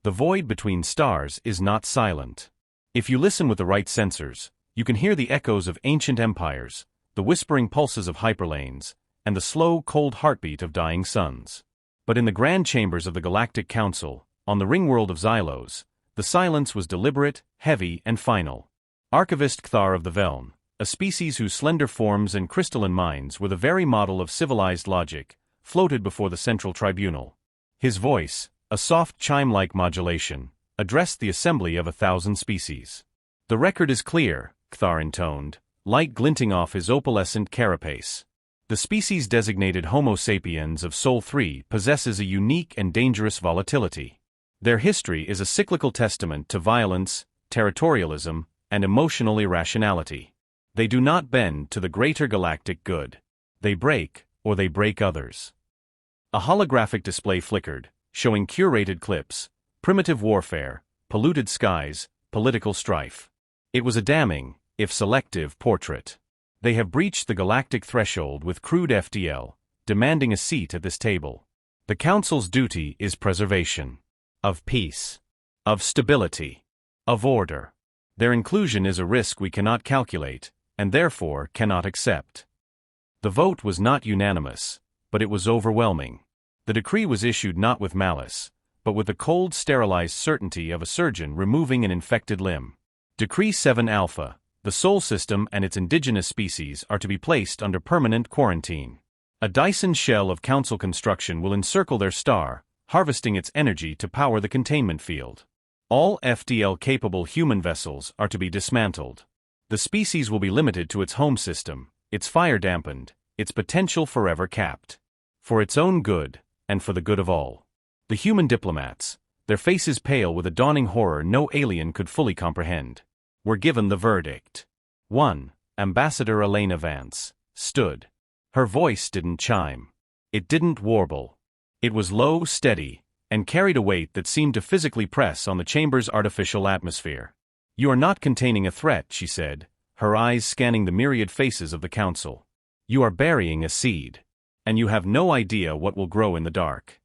The void between stars is not silent. If you listen with the right sensors, you can hear the echoes of ancient empires, the whispering pulses of hyperlanes, and the slow, cold heartbeat of dying suns. But in the grand chambers of the Galactic Council, on the ringworld of Xylos, the silence was deliberate, heavy, and final. Archivist Cthar of the Veln, a species whose slender forms and crystalline minds were the very model of civilized logic, floated before the central tribunal. His voice, a soft chime-like modulation, addressed the assembly of 1,000 species. "The record is clear," Cthar intoned, light glinting off his opalescent carapace. "The species designated Homo sapiens of Sol 3 possesses a unique and dangerous volatility. Their history is a cyclical testament to violence, territorialism, and emotional irrationality. They do not bend to the greater galactic good. They break, or they break others." A holographic display flickered, showing curated clips, primitive warfare, polluted skies, political strife. It was a damning, if selective, portrait. They have breached the galactic threshold with crude FDL, demanding a seat at this table. The Council's duty is preservation. Of peace. Of stability. Of order. Their inclusion is a risk we cannot calculate, and therefore cannot accept. The vote was not unanimous, but it was overwhelming. The decree was issued not with malice, but with the cold sterilized certainty of a surgeon removing an infected limb. Decree 7 Alpha. The Sol system and its indigenous species are to be placed under permanent quarantine. A Dyson shell of Council construction will encircle their star, harvesting its energy to power the containment field. All FDL-capable human vessels are to be dismantled. The species will be limited to its home system, its fire dampened, its potential forever capped. For its own good, and for the good of all. The human diplomats, their faces pale with a dawning horror no alien could fully comprehend, were given the verdict. 1. Ambassador Elena Vance stood. Her voice didn't chime. It didn't warble. It was low, steady, and carried a weight that seemed to physically press on the chamber's artificial atmosphere. "You are not containing a threat," she said, her eyes scanning the myriad faces of the Council. "You are burying a seed. And you have no idea what will grow in the dark."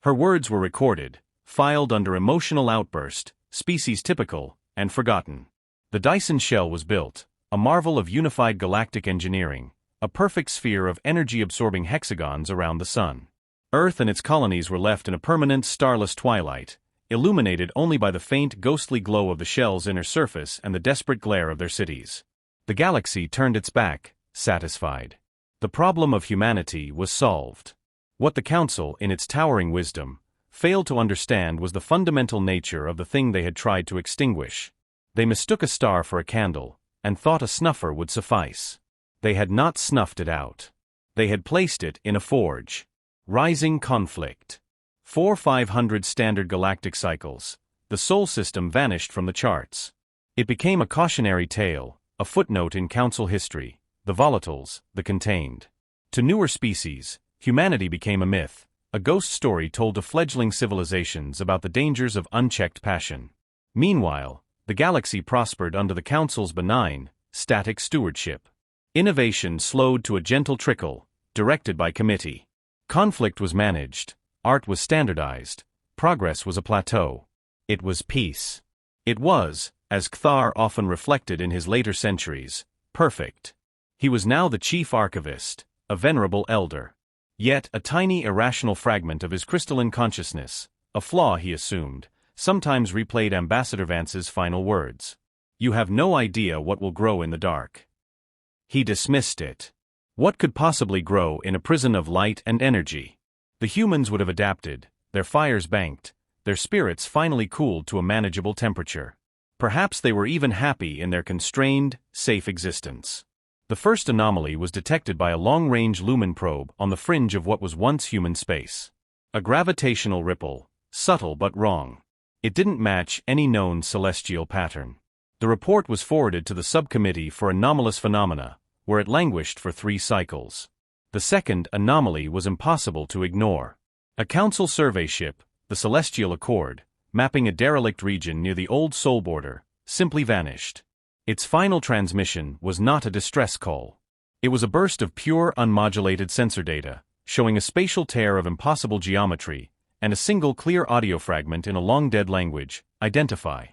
Her words were recorded, filed under emotional outburst, species typical, and forgotten. The Dyson shell was built, a marvel of unified galactic engineering, a perfect sphere of energy-absorbing hexagons around the sun. Earth and its colonies were left in a permanent starless twilight, illuminated only by the faint ghostly glow of the shell's inner surface and the desperate glare of their cities. The galaxy turned its back, satisfied. The problem of humanity was solved. What the Council, in its towering wisdom, failed to understand was the fundamental nature of the thing they had tried to extinguish. They mistook a star for a candle, and thought a snuffer would suffice. They had not snuffed it out. They had placed it in a forge. Rising conflict. 4,500 standard galactic cycles, the Sol system vanished from the charts. It became a cautionary tale, a footnote in Council history, the volatiles, the contained. To newer species, humanity became a myth, a ghost story told to fledgling civilizations about the dangers of unchecked passion. Meanwhile, the galaxy prospered under the Council's benign, static stewardship. Innovation slowed to a gentle trickle, directed by committee. Conflict was managed, art was standardized, progress was a plateau. It was peace. It was, as Cthar often reflected in his later centuries, perfect. He was now the chief archivist, a venerable elder. Yet a tiny irrational fragment of his crystalline consciousness, a flaw he assumed, sometimes replayed Ambassador Vance's final words. "You have no idea what will grow in the dark." He dismissed it. What could possibly grow in a prison of light and energy? The humans would have adapted, their fires banked, their spirits finally cooled to a manageable temperature. Perhaps they were even happy in their constrained, safe existence. The first anomaly was detected by a long-range lumen probe on the fringe of what was once human space. A gravitational ripple, subtle but wrong. It didn't match any known celestial pattern. The report was forwarded to the subcommittee for anomalous phenomena, where it languished for 3 cycles. The second anomaly was impossible to ignore. A Council survey ship, the Celestial Accord, mapping a derelict region near the old Sol border, simply vanished. Its final transmission was not a distress call. It was a burst of pure unmodulated sensor data, showing a spatial tear of impossible geometry, and a single clear audio fragment in a long-dead language, identify.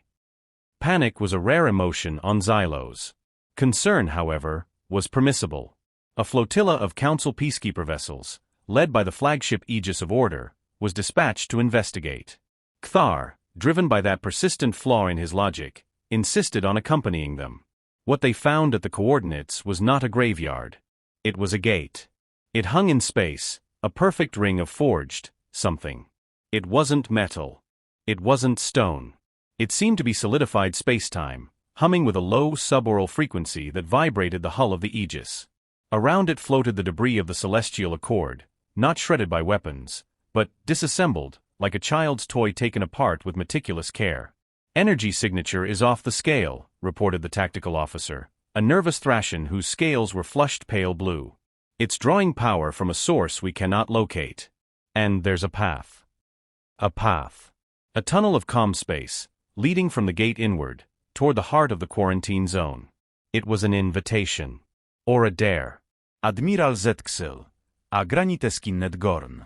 Panic was a rare emotion on Xylos. Concern, however, was permissible. A flotilla of Council peacekeeper vessels, led by the flagship Aegis of Order, was dispatched to investigate. Cthar, driven by that persistent flaw in his logic, insisted on accompanying them. What they found at the coordinates was not a graveyard. It was a gate. It hung in space, a perfect ring of forged something. It wasn't metal. It wasn't stone. It seemed to be solidified spacetime, humming with a low suboral frequency that vibrated the hull of the Aegis. Around it floated the debris of the celestial accord, not shredded by weapons, but disassembled, like a child's toy taken apart with meticulous care. Energy signature is off the scale, reported the tactical officer, a nervous Thrasian whose scales were flushed pale blue. It's drawing power from a source we cannot locate. And there's a path. A path. A tunnel of calm space, leading from the gate inward, toward the heart of the quarantine zone. It was an invitation. Or a dare. Admiral Exiled, a graniteskinnet gorn.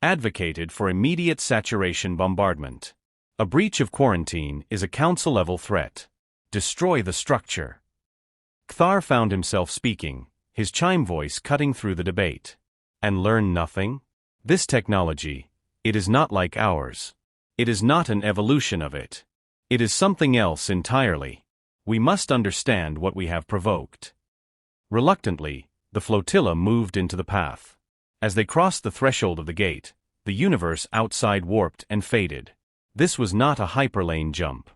Advocated for immediate saturation bombardment. A breach of quarantine is a council-level threat. Destroy the structure. Cthar found himself speaking, his chime voice cutting through the debate. And learn nothing? This technology, it is not like ours. It is not an evolution of it. It is something else entirely. We must understand what we have provoked. Reluctantly, the flotilla moved into the path. As they crossed the threshold of the gate, the universe outside warped and faded. This was not a hyperlane jump.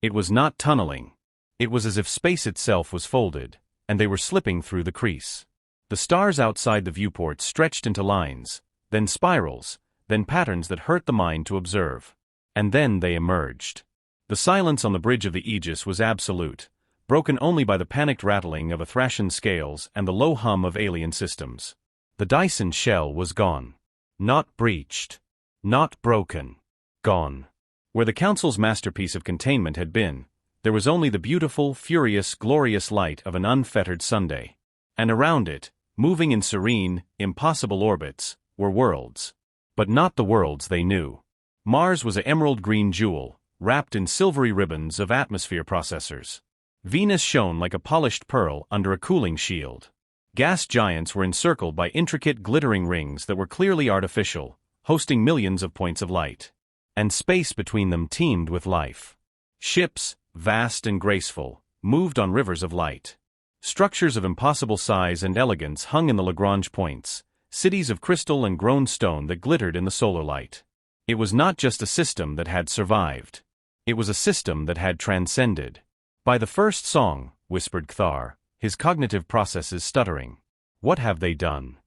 It was not tunneling. It was as if space itself was folded, and they were slipping through the crease. The stars outside the viewport stretched into lines, then spirals, then patterns that hurt the mind to observe. And then they emerged. The silence on the bridge of the Aegis was absolute, broken only by the panicked rattling of a Thrasian scales and the low hum of alien systems. The Dyson shell was gone. Not breached. Not broken. Gone. Where the Council's masterpiece of containment had been, there was only the beautiful, furious, glorious light of an unfettered Sunday. And around it, moving in serene, impossible orbits, were worlds. But not the worlds they knew. Mars was an emerald-green jewel, wrapped in silvery ribbons of atmosphere processors. Venus shone like a polished pearl under a cooling shield. Gas giants were encircled by intricate glittering rings that were clearly artificial, hosting millions of points of light. And space between them teemed with life. Ships, vast and graceful, moved on rivers of light. Structures of impossible size and elegance hung in the Lagrange points, cities of crystal and grown stone that glittered in the solar light. It was not just a system that had survived. It was a system that had transcended. By the first song, whispered Cthar, his cognitive processes stuttering. What have they done?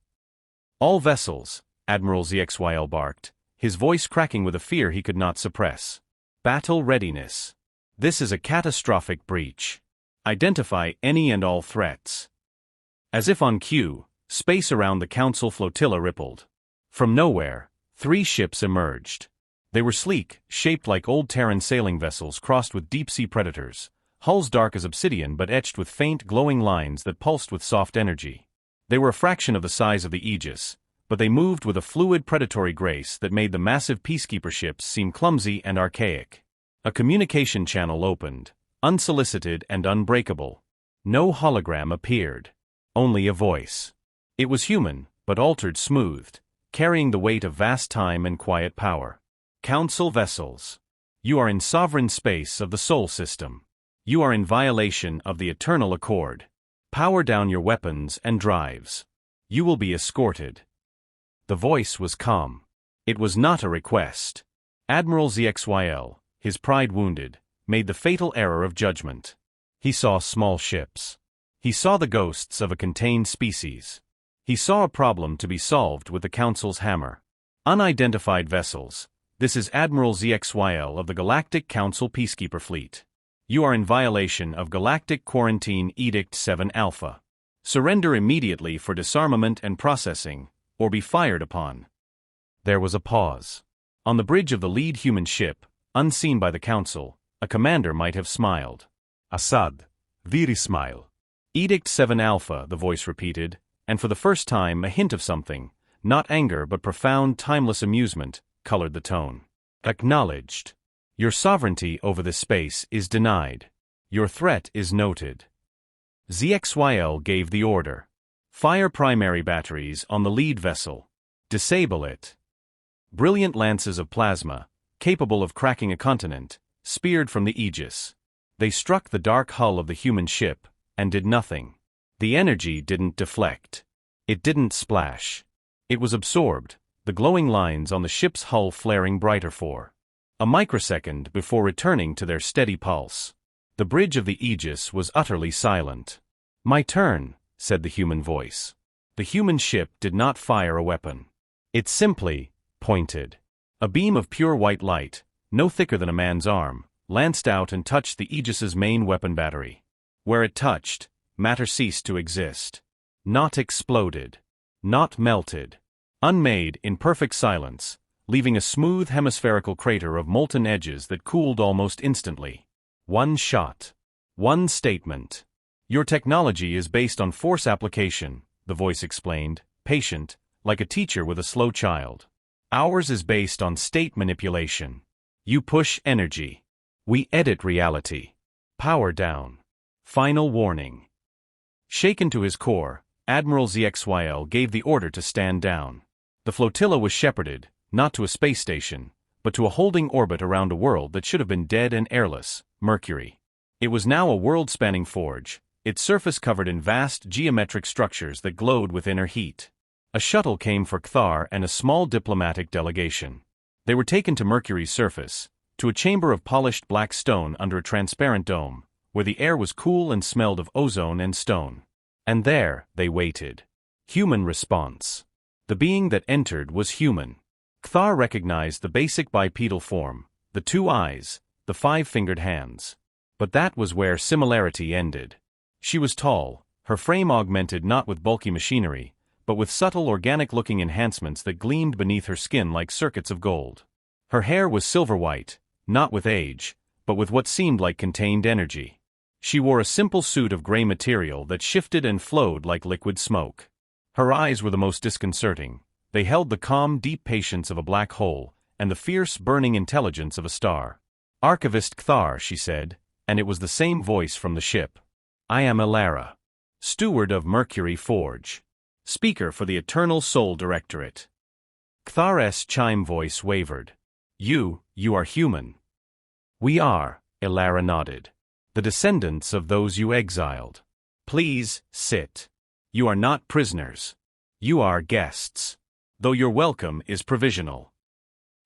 All vessels, Admiral Exiled barked, his voice cracking with a fear he could not suppress. Battle readiness. This is a catastrophic breach. Identify any and all threats. As if on cue, space around the Council flotilla rippled. From nowhere, 3 ships emerged. They were sleek, shaped like old Terran sailing vessels crossed with deep-sea predators, hulls dark as obsidian but etched with faint glowing lines that pulsed with soft energy. They were a fraction of the size of the Aegis, but they moved with a fluid predatory grace that made the massive peacekeeper ships seem clumsy and archaic. A communication channel opened, unsolicited and unbreakable. No hologram appeared. Only a voice. It was human, but altered smoothed, carrying the weight of vast time and quiet power. Council vessels. You are in sovereign space of the Sol system. You are in violation of the eternal accord. Power down your weapons and drives. You will be escorted. The voice was calm. It was not a request. Admiral Exiled, his pride wounded, made the fatal error of judgment. He saw small ships. He saw the ghosts of a contained species. He saw a problem to be solved with the Council's hammer. Unidentified vessels. This is Admiral Exiled of the Galactic Council Peacekeeper Fleet. You are in violation of Galactic Quarantine Edict 7 Alpha. Surrender immediately for disarmament and processing, or be fired upon. There was a pause. On the bridge of the lead human ship, unseen by the Council, a commander might have smiled. Assad, very smile. Edict 7 Alpha, the voice repeated, and for the first time a hint of something, not anger but profound timeless amusement, colored the tone. Acknowledged. Your sovereignty over this space is denied. Your threat is noted. ZXYL gave the order. Fire primary batteries on the lead vessel. Disable it. Brilliant lances of plasma, capable of cracking a continent, speared from the Aegis. They struck the dark hull of the human ship, and did nothing. The energy didn't deflect. It didn't splash. It was absorbed, the glowing lines on the ship's hull flaring brighter for a microsecond before returning to their steady pulse. The bridge of the Aegis was utterly silent. "My turn," said the human voice. The human ship did not fire a weapon. It simply pointed. A beam of pure white light, no thicker than a man's arm, lanced out and touched the Aegis's main weapon battery. Where it touched, matter ceased to exist. Not exploded. Not melted. Unmade in perfect silence, leaving a smooth hemispherical crater of molten edges that cooled almost instantly. One shot. One statement. "Your technology is based on force application," the voice explained, patient, like a teacher with a slow child. "Ours is based on state manipulation. You push energy. We edit reality. Power down. Final warning." Shaken to his core, Admiral ZXYL gave the order to stand down. The flotilla was shepherded, not to a space station, but to a holding orbit around a world that should have been dead and airless, Mercury. It was now a world-spanning forge, its surface covered in vast geometric structures that glowed with inner heat. A shuttle came for Kthar and a small diplomatic delegation. They were taken to Mercury's surface, to a chamber of polished black stone under a transparent dome, where the air was cool and smelled of ozone and stone. And there, they waited. Human response. The being that entered was human. Kthar recognized the basic bipedal form, the 2 eyes, the 5-fingered hands. But that was where similarity ended. She was tall, her frame augmented not with bulky machinery, but with subtle organic-looking enhancements that gleamed beneath her skin like circuits of gold. Her hair was silver-white, not with age, but with what seemed like contained energy. She wore a simple suit of gray material that shifted and flowed like liquid smoke. Her eyes were the most disconcerting. They held the calm, deep patience of a black hole, and the fierce, burning intelligence of a star. "Archivist Kthar," she said, and it was the same voice from the ship. "I am Elara, steward of Mercury Forge. Speaker for the Eternal Soul Directorate." Kthar's chime voice wavered. You are human." "We are," Elara nodded. "The descendants of those you exiled. Please, sit. You are not prisoners. You are guests. Though your welcome is provisional."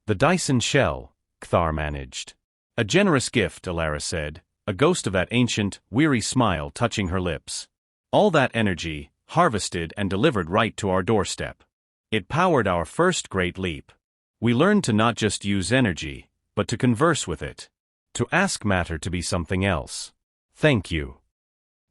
"The Dyson shell," Kthar managed. "A generous gift," Elara said, a ghost of that ancient, weary smile touching her lips. "All that energy, harvested and delivered right to our doorstep. It powered our first great leap. We learned to not just use energy, but to converse with it. To ask matter to be something else. Thank you."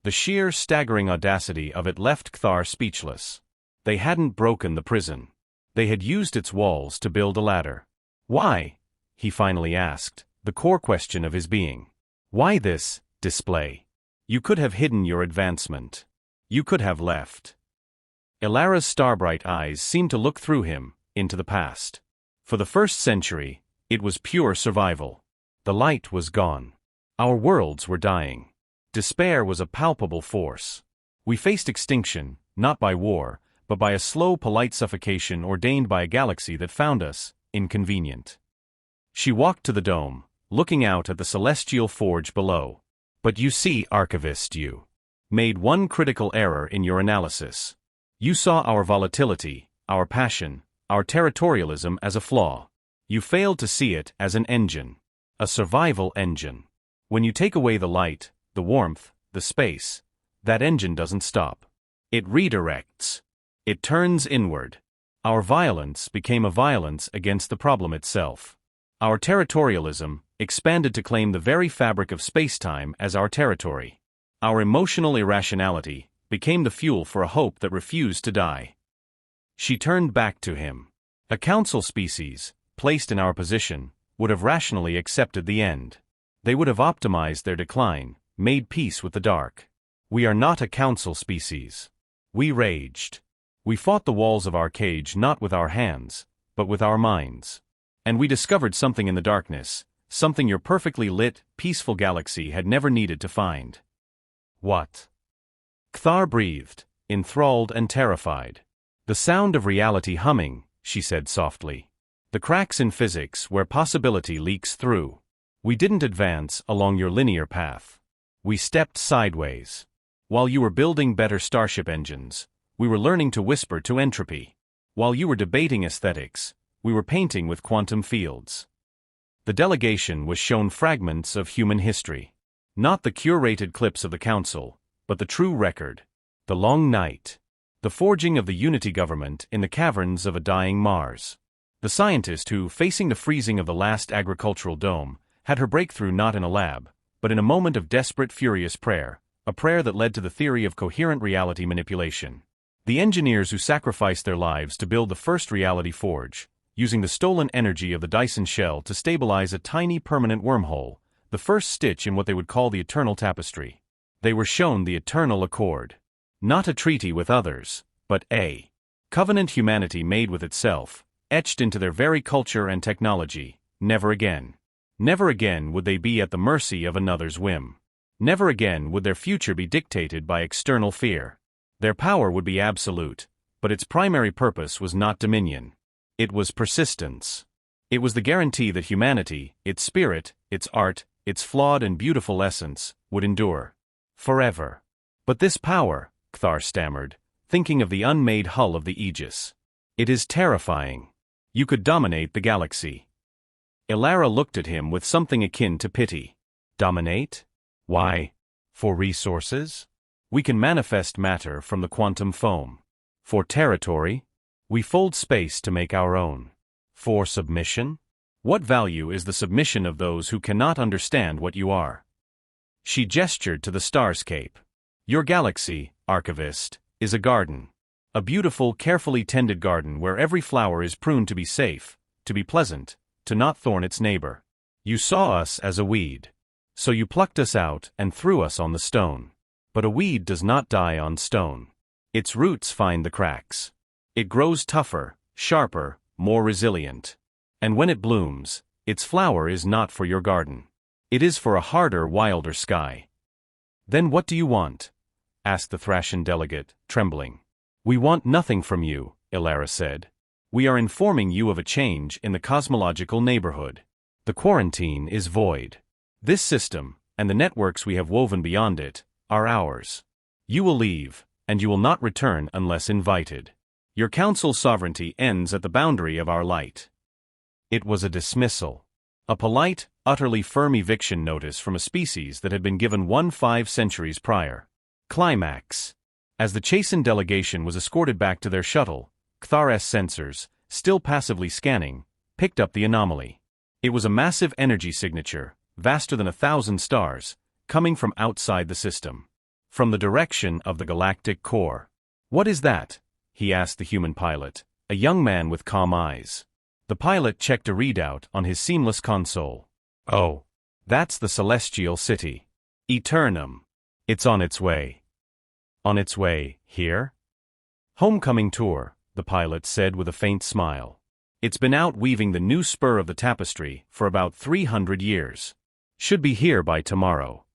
The sheer, staggering audacity of it left Kthar speechless. They hadn't broken the prison. They had used its walls to build a ladder. "Why?" he finally asked, the core question of his being. "Why this display? You could have hidden your advancement. You could have left." Elara's starbright eyes seemed to look through him, into the past. For the first century, it was pure survival. The light was gone. Our worlds were dying. Despair was a palpable force. We faced extinction, not by war, but by a slow, polite suffocation ordained by a galaxy that found us inconvenient. She walked to the dome, looking out at the celestial forge below. "But you see, Archivist, you made one critical error in your analysis. You saw our volatility, our passion, our territorialism as a flaw. You failed to see it as an engine. A survival engine. When you take away the light, the warmth, the space, that engine doesn't stop. It redirects. It turns inward. Our violence became a violence against the problem itself. Our territorialism expanded to claim the very fabric of space-time as our territory. Our emotional irrationality became the fuel for a hope that refused to die." She turned back to him. A council species, placed in our position, would have rationally accepted the end. They would have optimized their decline, made peace with the dark. We are not a council species. We raged. We fought the walls of our cage not with our hands, but with our minds. And we discovered something in the darkness, something your perfectly lit, peaceful galaxy had never needed to find. What? Kthar breathed, enthralled and terrified. The sound of reality humming, she said softly. The cracks in physics where possibility leaks through. We didn't advance along your linear path. We stepped sideways. While you were building better starship engines, we were learning to whisper to entropy. While you were debating aesthetics, we were painting with quantum fields. The delegation was shown fragments of human history. Not the curated clips of the Council, but the true record. The long night. The forging of the unity government in the caverns of a dying Mars. The scientist who, facing the freezing of the last agricultural dome, had her breakthrough not in a lab, but in a moment of desperate, furious prayer, a prayer that led to the theory of coherent reality manipulation. The engineers who sacrificed their lives to build the first reality forge, using the stolen energy of the Dyson shell to stabilize a tiny permanent wormhole, the first stitch in what they would call the eternal tapestry. They were shown the eternal accord. Not a treaty with others, but a covenant humanity made with itself, etched into their very culture and technology. Never again. Never again would they be at the mercy of another's whim. Never again would their future be dictated by external fear. Their power would be absolute, but its primary purpose was not dominion. It was persistence. It was the guarantee that humanity, its spirit, its art, its flawed and beautiful essence, would endure. Forever. But this power, Kthar stammered, thinking of the unmade hull of the Aegis. It is terrifying. You could dominate the galaxy. Ilara looked at him with something akin to pity. Dominate? Why? For resources? We can manifest matter from the quantum foam. For territory? We fold space to make our own. For submission? What value is the submission of those who cannot understand what you are? She gestured to the starscape. Your galaxy, Archivist, is a garden. A beautiful, carefully tended garden where every flower is pruned to be safe, to be pleasant, to not thorn its neighbor. You saw us as a weed. So you plucked us out and threw us on the stone. But a weed does not die on stone. Its roots find the cracks. It grows tougher, sharper, more resilient. And when it blooms, its flower is not for your garden. It is for a harder, wilder sky. Then what do you want? Asked the Thracian delegate, trembling. We want nothing from you, Ilara said. We are informing you of a change in the cosmological neighborhood. The quarantine is void. This system, and the networks we have woven beyond it, are ours. You will leave, and you will not return unless invited. Your council sovereignty ends at the boundary of our light. It was a dismissal. A polite, utterly firm eviction notice from a species that had been given 5 centuries prior. Climax. As the chastened delegation was escorted back to their shuttle, Kthar's sensors, still passively scanning, picked up the anomaly. It was a massive energy signature, vaster than 1,000 stars, coming from outside the system. From the direction of the galactic core. What is that? He asked the human pilot, a young man with calm eyes. The pilot checked a readout on his seamless console. Oh, that's the celestial city. Eternum. It's on its way. On its way, here? Homecoming tour, the pilot said with a faint smile. It's been out weaving the new spur of the tapestry for about 300 years. Should be here by tomorrow.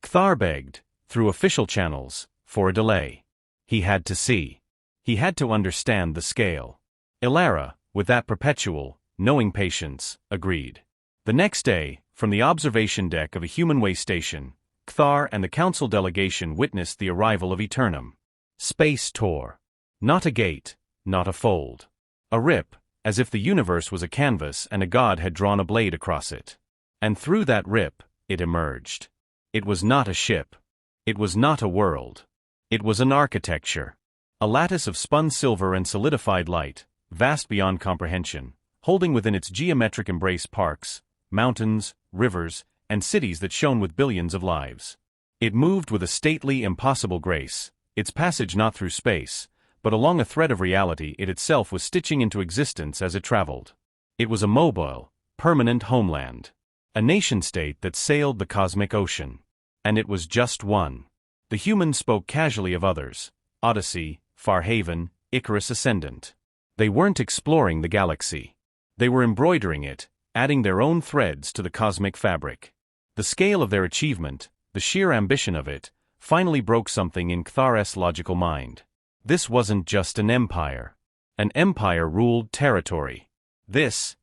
Kthar begged, through official channels, for a delay. He had to see. He had to understand the scale. Ilara, with that perpetual, knowing patience, agreed. The next day, from the observation deck of a human way station, Kthar and the council delegation witnessed the arrival of Eternum. Space tore. Not a gate, not a fold. A rip, as if the universe was a canvas and a god had drawn a blade across it. And through that rip, it emerged. It was not a ship. It was not a world. It was an architecture. A lattice of spun silver and solidified light, vast beyond comprehension, holding within its geometric embrace parks, mountains, rivers, and cities that shone with billions of lives. It moved with a stately, impossible grace, its passage not through space, but along a thread of reality it itself was stitching into existence as it traveled. It was a mobile, permanent homeland. A nation-state that sailed the cosmic ocean. And it was just one. The humans spoke casually of others. Odyssey, Farhaven, Icarus Ascendant. They weren't exploring the galaxy. They were embroidering it, adding their own threads to the cosmic fabric. The scale of their achievement, the sheer ambition of it, finally broke something in Kthar's logical mind. This wasn't just an empire. An empire ruled territory. This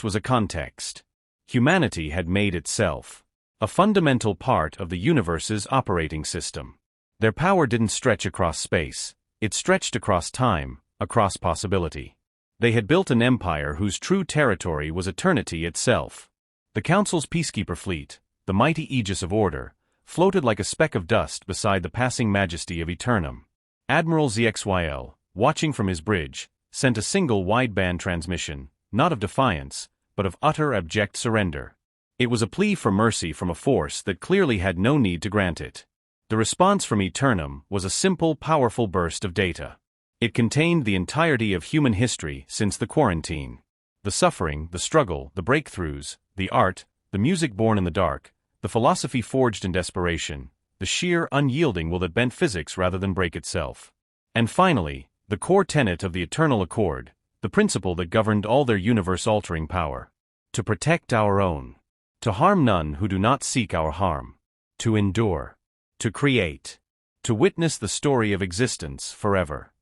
was a context. Humanity had made itself a fundamental part of the universe's operating system. Their power didn't stretch across space, it stretched across time, across possibility. They had built an empire whose true territory was eternity itself. The Council's peacekeeper fleet, the mighty aegis of order, floated like a speck of dust beside the passing majesty of Eternum. Admiral Exiled, watching from his bridge, sent a single wideband transmission, not of defiance, but of utter abject surrender. It was a plea for mercy from a force that clearly had no need to grant it. The response from Eternum was a simple, powerful burst of data. It contained the entirety of human history since the quarantine. The suffering, the struggle, the breakthroughs, the art, the music born in the dark, the philosophy forged in desperation, the sheer, unyielding will that bent physics rather than break itself. And finally, the core tenet of the Eternal Accord, the principle that governed all their universe-altering power. To protect our own. To harm none who do not seek our harm. To endure. To create. To witness the story of existence forever.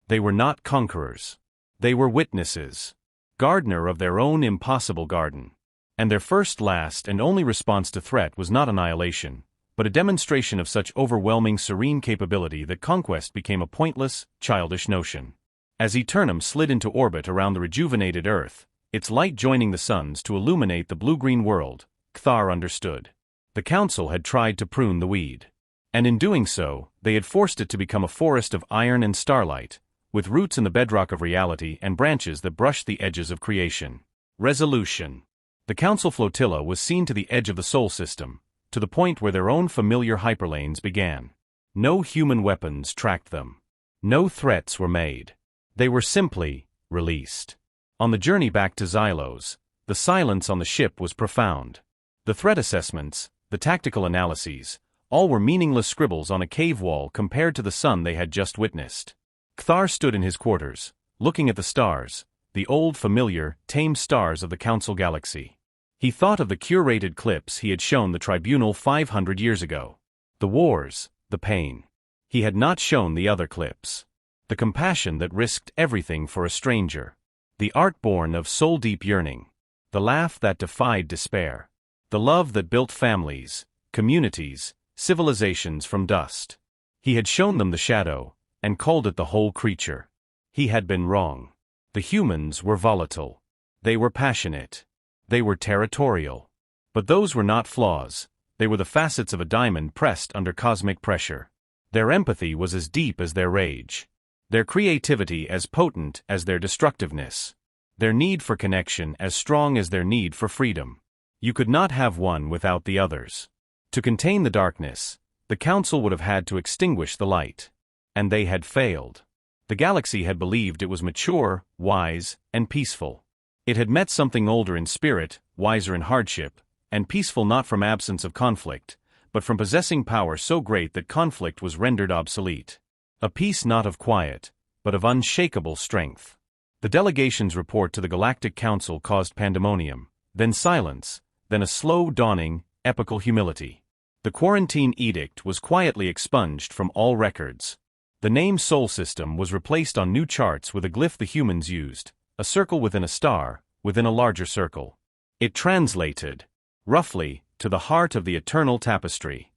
They were not conquerors. They were witnesses. Gardener of their own impossible garden. And their first, last, and only response to threat was not annihilation, but a demonstration of such overwhelming serene capability that conquest became a pointless, childish notion. As Eternum slid into orbit around the rejuvenated Earth, its light joining the sun's to illuminate the blue-green world, Kthar understood. The Council had tried to prune the weed. And in doing so, they had forced it to become a forest of iron and starlight, with roots in the bedrock of reality and branches that brushed the edges of creation. Resolution. The Council flotilla was seen to the edge of the Sol system, to the point where their own familiar hyperlanes began. No human weapons tracked them. No threats were made. They were simply released. On the journey back to Xylos, the silence on the ship was profound. The threat assessments, the tactical analyses, all were meaningless scribbles on a cave wall compared to the sun they had just witnessed. Kthar stood in his quarters, looking at the stars, the old familiar, tame stars of the Council galaxy. He thought of the curated clips he had shown the Tribunal 500 years ago. The wars, the pain. He had not shown the other clips. The compassion that risked everything for a stranger. The art born of soul-deep yearning. The laugh that defied despair. The love that built families, communities, civilizations from dust. He had shown them the shadow, and called it the whole creature. He had been wrong. The humans were volatile. They were passionate. They were territorial. But those were not flaws. They were the facets of a diamond pressed under cosmic pressure. Their empathy was as deep as their rage. Their creativity as potent as their destructiveness. Their need for connection as strong as their need for freedom. You could not have one without the others. To contain the darkness, the Council would have had to extinguish the light. And they had failed. The galaxy had believed it was mature, wise, and peaceful. It had met something older in spirit, wiser in hardship, and peaceful not from absence of conflict, but from possessing power so great that conflict was rendered obsolete. A peace not of quiet, but of unshakable strength. The delegation's report to the Galactic Council caused pandemonium, then silence, then a slow dawning, epical humility. The quarantine edict was quietly expunged from all records. The name Sol System was replaced on new charts with a glyph the humans used, a circle within a star, within a larger circle. It translated, roughly, to the heart of the eternal tapestry.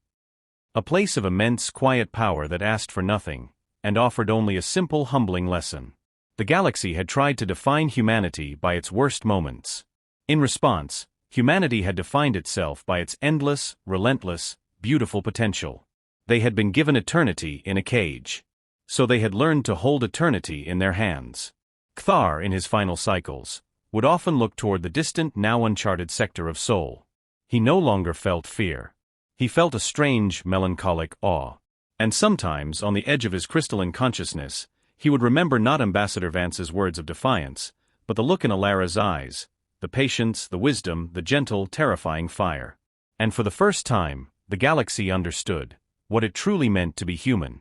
A place of immense, quiet power that asked for nothing, and offered only a simple, humbling lesson. The galaxy had tried to define humanity by its worst moments. In response, humanity had defined itself by its endless, relentless, beautiful potential. They had been given eternity in a cage. So they had learned to hold eternity in their hands. Kthar, in his final cycles, would often look toward the distant, now uncharted sector of Sol. He no longer felt fear. He felt a strange, melancholic awe. And sometimes, on the edge of his crystalline consciousness, he would remember not Ambassador Vance's words of defiance, but the look in Alara's eyes, the patience, the wisdom, the gentle, terrifying fire. And for the first time, the galaxy understood what it truly meant to be human.